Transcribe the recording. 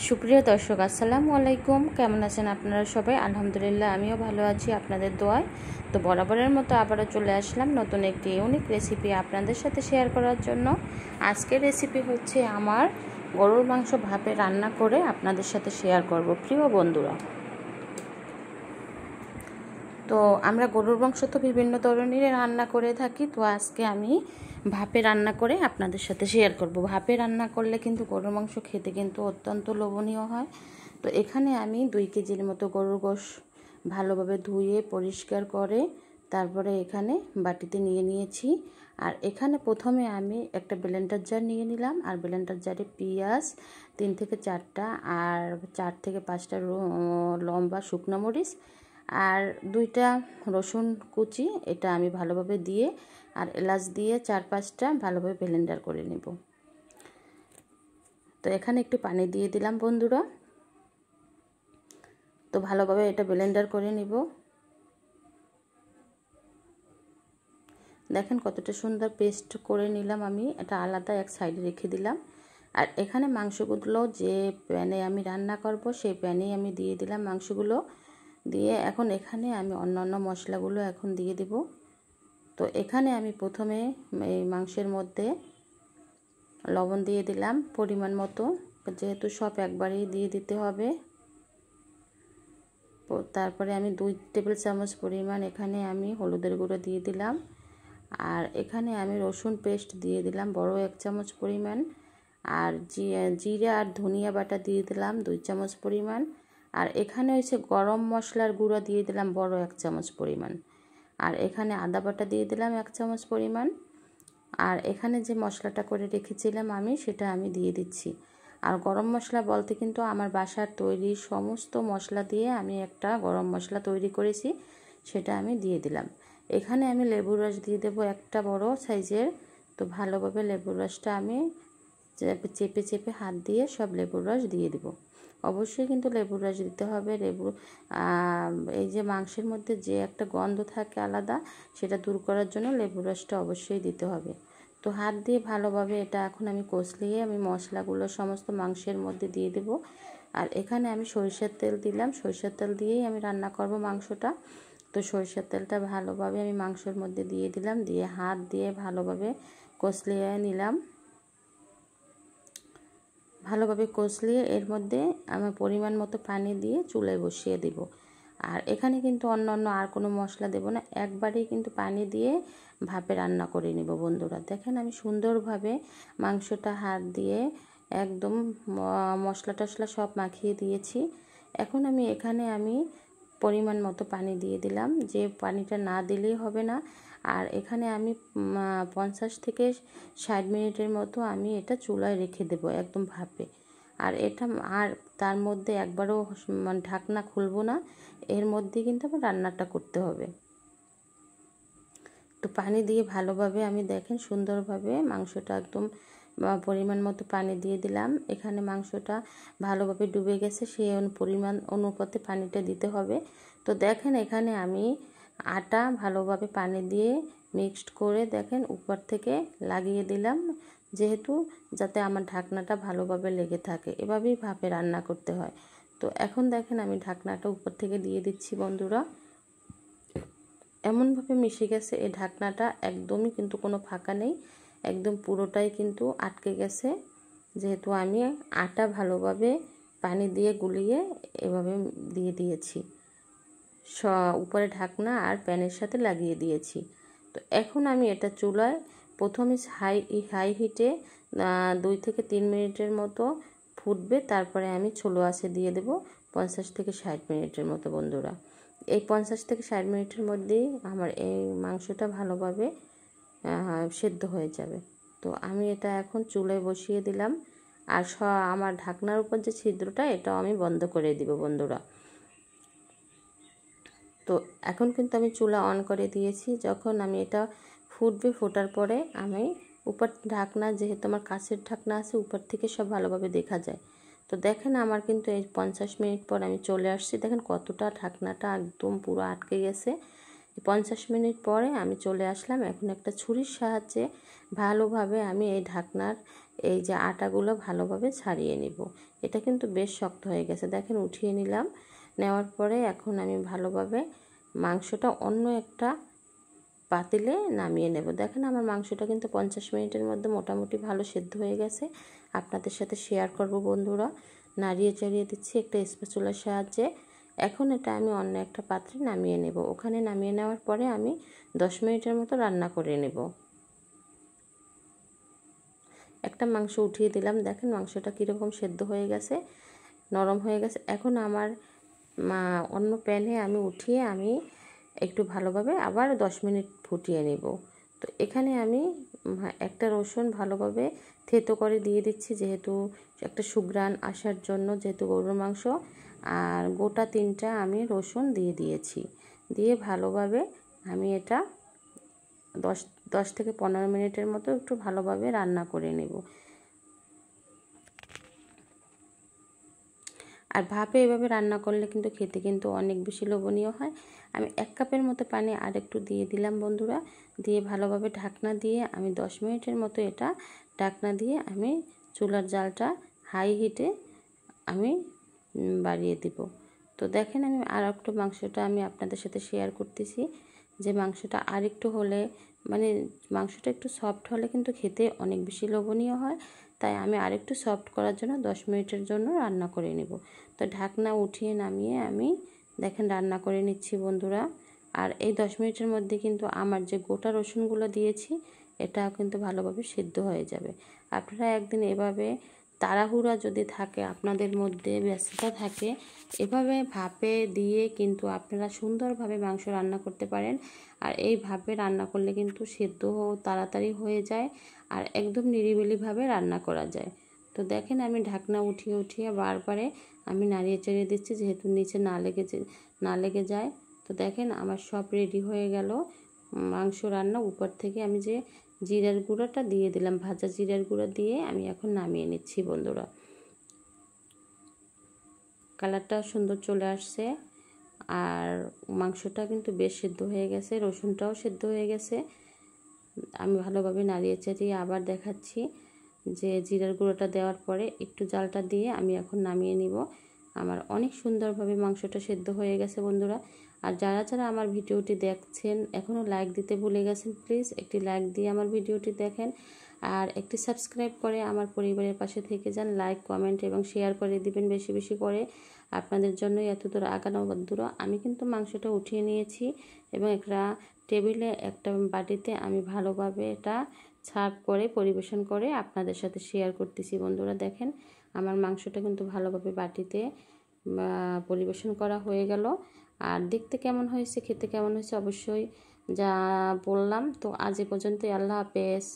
সুপ্রিয় দর্শক, আসসালামু আলাইকুম। কেমন আছেন আপনারা সবাই? আলহামদুলিল্লাহ, আমিও ভালো আছি আপনাদের দোয়ায়। তো বরাবরের মতো আবারও চলে আসলাম নতুন একটি ইউনিক রেসিপি আপনাদের সাথে শেয়ার করার জন্য। আজকের রেসিপি হচ্ছে আমার গরুর মাংস ভাপে রান্না করে আপনাদের সাথে শেয়ার করব। প্রিয় বন্ধুরা, তো আমরা গরুর মাংস তো বিভিন্ন ধরনের রান্না করে থাকি, তো আজকে আমি ভাপে রান্না করে আপনাদের সাথে শেয়ার করব। ভাপে রান্না করলে কিন্তু গরুর মাংস খেতে কিন্তু অত্যন্ত লোভনীয় হয়। তো এখানে আমি 2 কেজির মতো গরুর গোশ ভালোভাবে ধুয়ে পরিষ্কার করে তারপরে এখানে বাটিতে নিয়ে নিয়েছি। আর এখানে প্রথমে আমি একটা ব্লেন্ডার জার নিয়ে নিলাম, আর ব্লেন্ডার জারে পেঁয়াজ 3 থেকে 4টা আর 4 থেকে 5টা লম্বা শুকনো মরিচ আর 2টা রসুন কুচি, এটা আমি ভালোভাবে দিয়ে আর এলাচ দিয়ে 4-5টা ভালোভাবে ব্লেন্ডার করে নেব। তো এখানে একটু পানি দিয়ে দিলাম বন্ধুরা। তো ভালোভাবে এটা ব্লেন্ডার করে নিব। দেখেন কতটা সুন্দর পেস্ট করে নিলাম আমি। এটা আলাদা এক সাইডে রেখে দিলাম। আর এখানে মাংসগুলো যে প্যানে আমি রান্না করব সেই প্যানেই আমি দিয়ে দিলাম মাংসগুলো। দিয়ে এখন এখানে আমি অন্যান্য মশলাগুলো এখন দিয়ে দিব। তো এখানে আমি প্রথমে এই মাংসের মধ্যে লবণ দিয়ে দিলাম পরিমাণ মতো, যেহেতু সব একবারেই দিয়ে দিতে হবে। তারপরে আমি 2 টেবিল চামচ পরিমাণ এখানে আমি হলুদের গুঁড়ো দিয়ে দিলাম। আর এখানে আমি রসুন পেস্ট দিয়ে দিলাম বড় 1 চামচ পরিমাণ। আর জিরা আর ধনিয়া বাটা দিয়ে দিলাম 2 চামচ পরিমাণ। আর এখানে হচ্ছে গরম মশলার গুঁড়ো দিয়ে দিলাম বড় 1 চামচ পরিমাণ। আর এখানে আদা বাটা দিয়ে দিলাম 1 চামচ পরিমাণ। আর এখানে যে মশলাটা করে রেখেছিলাম আমি, সেটা আমি দিয়ে দিচ্ছি। আর গরম মশলা বলতে কিন্তু আমার বাসার তৈরি সমস্ত মশলা দিয়ে আমি একটা গরম মশলা তৈরি করেছি, সেটা আমি দিয়ে দিলাম। এখানে আমি লেবুর রস দিয়ে দেবো একটা বড় সাইজের। তো ভালোভাবে লেবুর রসটা আমি চেপে চেপে হাত দিয়ে সব লেবুর রস দিয়ে দেব। অবশ্যই কিন্তু লেবুর রস দিতে হবে। এই যে মাংসের মধ্যে যে একটা গন্ধ থাকে আলাদা, সেটা দূর করার জন্য লেবুর রসটা অবশ্যই দিতে হবে। তো হাত দিয়ে ভালোভাবে এটা এখন আমি কষলিয়ে আমি মশলাগুলো সমস্ত মাংসের মধ্যে দিয়ে দেব। আর এখানে আমি সরিষার তেল দিলাম। সরিষার তেল দিয়েই আমি রান্না করব মাংসটা। তো সরিষার তেলটা ভালোভাবে আমি মাংসের মধ্যে দিয়ে দিলাম, দিয়ে হাত দিয়ে ভালোভাবে কষলিয়ে নিলাম। ভালোভাবে কষলিয়ে এর মধ্যে আমি পরিমাণ মতো পানি দিয়ে চুলায় বসিয়ে দেব। আর এখানে কিন্তু অন্য আর কোনো মশলা দেব না, একবারেই কিন্তু পানি দিয়ে ভাপে রান্না করে নেব বন্ধুরা। দেখেন আমি সুন্দরভাবে মাংসটা হাত দিয়ে একদম মশলা টশলা সব মাখিয়ে দিয়েছি। এখন আমি এখানে পরিমাণ মতো পানি দিয়ে দিলাম, যে পানিটা না দিলেই হবে না। আর এখানে আমি 50 থেকে 60 মিনিটের মতো আমি এটা চুলায় রেখে দেব একদম ভাপে। আর তার মধ্যে একবারও ঢাকনা খুলবো না, এর মধ্যে কিন্তু আমার রান্নাটা করতে হবে। তো পানি দিয়ে ভালোভাবে আমি দেখেন সুন্দরভাবে মাংসটা একদম পরিমাণ মতো পানি দিয়ে দিলাম। এখানে মাংসটা ভালোভাবে ডুবে গেছে, সেই পরিমাণ অনুপাতে পানিটা দিতে হবে। তো দেখেন এখানে আমি আটা ভালোভাবে পানি দিয়ে মিক্সড করে দেখেন উপর থেকে লাগিয়ে দিলাম, যেহেতু যাতে আমার ঢাকনাটা ভালোভাবে লেগে থাকে। এভাবেই ভাপে রান্না করতে হয়। তো এখন দেখেন আমি ঢাকনাটা উপর থেকে দিয়ে দিচ্ছি বন্ধুরা। এমনভাবে মিশে গেছে এই ঢাকনাটা, একদমই কিন্তু কোনো ফাঁকা নেই, একদম পুরোটাই কিন্তু আটকে গেছে, যেহেতু আমি আটা ভালোভাবে পানি দিয়ে গুলিয়ে এভাবে দিয়ে দিয়েছি উপরে ঢাকনা আর প্যানের সাথে লাগিয়ে দিয়েছি। তো এখন আমি এটা চুলায় প্রথমে হাই হিটে 2 থেকে 3 মিনিটের মতো ফুটবে, তারপরে আমি ছোলো আঁচে দিয়ে দেব 50 থেকে 60 মিনিটের মতো বন্ধুরা। এই 50 থেকে 60 মিনিটের মধ্যেই আমার এই মাংসটা ভালোভাবে সেদ্ধ হয়ে যাবে। তো আমি এটা এখন চুলায় বসিয়ে দিলাম। আর আমার ঢাকনার উপর যে ছিদ্রটা, এটাও আমি বন্ধ করে দিব বন্ধুরা। তো এখন কিন্তু আমি চুলা অন করে দিয়েছি। যখন আমি এটা ফুটবে, ফোটার পরে আমি উপর ঢাকনা, যেহেতু আমার কাঁচের ঢাকনা আছে, উপর থেকে সব ভালোভাবে দেখা যায়। তো দেখেন আমার কিন্তু এই 50 মিনিট পর আমি চলে আসছি। দেখেন কতটা ঢাকনাটা একদম পুরো আটকে গেছে। 50 মিনিট পরে আমি চলে আসলাম। এখন একটা ছুরির সাহায্যে ভালোভাবে আমি এই ঢাকনার এই যে আটাগুলো ভালোভাবে ছাড়িয়ে নিব। এটা কিন্তু বেশ শক্ত হয়ে গেছে, দেখেন উঠিয়ে নিলাম। নেওয়ার পরে এখন আমি ভালোভাবে মাংসটা অন্য একটা পাতিলে নামিয়ে নেব। দেখেন আমার মাংসটা কিন্তু 50 মিনিটের মধ্যে মোটামুটি ভালো সেদ্ধ হয়ে গেছে। আপনাদের সাথে শেয়ার করব বন্ধুরা। নাড়িয়ে চাড়িয়ে দিচ্ছি একটা স্প্যাচুলার সাহায্যে। এখন এটা আমি অন্য একটা পাত্রে নামিয়ে নেব। ওখানে নামিয়ে নেওয়ার পরে আমি 10 মিনিটের মতো রান্না করে নেব। একটা মাংস উঠিয়ে দিলাম, দেখেন মাংসটা কীরকম সেদ্ধ হয়ে গেছে, নরম হয়ে গেছে। এখন আমার অন্য প্যানে আমি উঠিয়ে আমি একটু ভালোভাবে আবার 10 মিনিট ফুটিয়ে নেব। তো এখানে আমি একটা রসুন ভালোভাবে থেতো করে দিয়ে দিচ্ছি, যেহেতু একটা সুঘ্রাণ আসার জন্য, যেহেতু গরুর মাংস। আর গোটা 3টা আমি রসুন দিয়ে দিয়েছি, দিয়ে ভালোভাবে আমি এটা 10 থেকে 15 মিনিটের মতো একটু ভালোভাবে রান্না করে নেব। আর ভাপে এভাবে রান্না করলে কিন্তু খেতে কিন্তু অনেক বেশি লোভনীয় হয়। আমি 1 কাপের মতো পানি আর একটু দিয়ে দিলাম বন্ধুরা, দিয়ে ভালোভাবে ঢাকনা দিয়ে আমি 10 মিনিটের মতো এটা ঢাকনা দিয়ে আমি চুলার জালটা হাই হিটে আমি বাড়িয়ে দিব। তো দেখেন আমি আর একটু মাংসটা আমি আপনাদের সাথে শেয়ার করতেছি, যে মাংসটা আর একটু হলে মানে মাংসটা একটু সফট হলে কিন্তু খেতে অনেক বেশি লোভনীয় হয়। তাই আমি আরেকটু সফট করার জন্য 10 মিনিটের জন্য রান্না করে নেব। তো ঢাকনা উঠিয়ে নামিয়ে আমি দেখেন রান্না করে নিচ্ছি বন্ধুরা। আর এই 10 মিনিটের মধ্যে কিন্তু আমার যে গোটা রসুনগুলো দিয়েছি এটাও কিন্তু ভালোভাবে সিদ্ধ হয়ে যাবে। আপনারা একদিন এভাবে তাড়াহুড়া যদি থাকে আপনাদের মধ্যে, ব্যস্ততা থাকে, এভাবে ভাপে দিয়ে কিন্তু আপনারা সুন্দরভাবে মাংস রান্না করতে পারেন। আর এই ভাপে রান্না করলে কিন্তু সেদ্ধ তাড়াতাড়ি হয়ে যায় আর একদম নিরিবিলিভাবে রান্না করা যায়। তো দেখেন আমি ঢাকনা উঠিয়ে উঠিয়ে বারবারে আমি নাড়িয়ে চাড়িয়ে দিচ্ছি, যেহেতু নিচে না লেগে যায়। তো দেখেন আমার সব রেডি হয়ে গেল মাংস রান্না। উপর থেকে আমি যে জিরার গুঁড়োটা দিয়ে দিলাম, ভাজা জিরার গুঁড়ো দিয়ে আমি এখন নামিয়ে নিচ্ছি বন্ধুরা। কালারটাও সুন্দর চলে আসছে আর মাংসটা কিন্তু বেশ সেদ্ধ হয়ে গেছে, রসুনটাও সেদ্ধ হয়ে গেছে। আমি ভালোভাবে নাড়িয়ে চাড়িয়ে আবার দেখাচ্ছি যে জিরার গুঁড়োটা দেওয়ার পরে একটু জালটা দিয়ে আমি এখন নামিয়ে নিব। আমার অনেক সুন্দরভাবে মাংসটা সেদ্ধ হয়ে গেছে বন্ধুরা। আর যারা যারা আমার ভিডিওটি দেখছেন এখনও লাইক দিতে ভুলে গেছেন, প্লিজ একটি লাইক দিয়ে আমার ভিডিওটি দেখেন আর একটি সাবস্ক্রাইব করে আমার পরিবারের পাশে থেকে যান। লাইক, কমেন্ট এবং শেয়ার করে দিবেন বেশি বেশি করে। আপনাদের জন্যই এত দূর আগানো বন্ধুরা। আমি কিন্তু মাংসটা উঠিয়ে নিয়েছি এবং একটা টেবিলে একটা বাটিতে আমি ভালোভাবে এটা সার্ভ করে পরিবেশন করে আপনাদের সাথে শেয়ার করতেছি বন্ধুরা। দেখেন আমার মাংসটা কিন্তু ভালোভাবে বাটিতে পরিবেশন করা হয়ে গেল। আর দেখতে কেমন হয়েছে, খেতে কেমন হয়েছে অবশ্যই যা বললাম। তো আজ এ পর্যন্তই, আল্লাহ হাফেজ।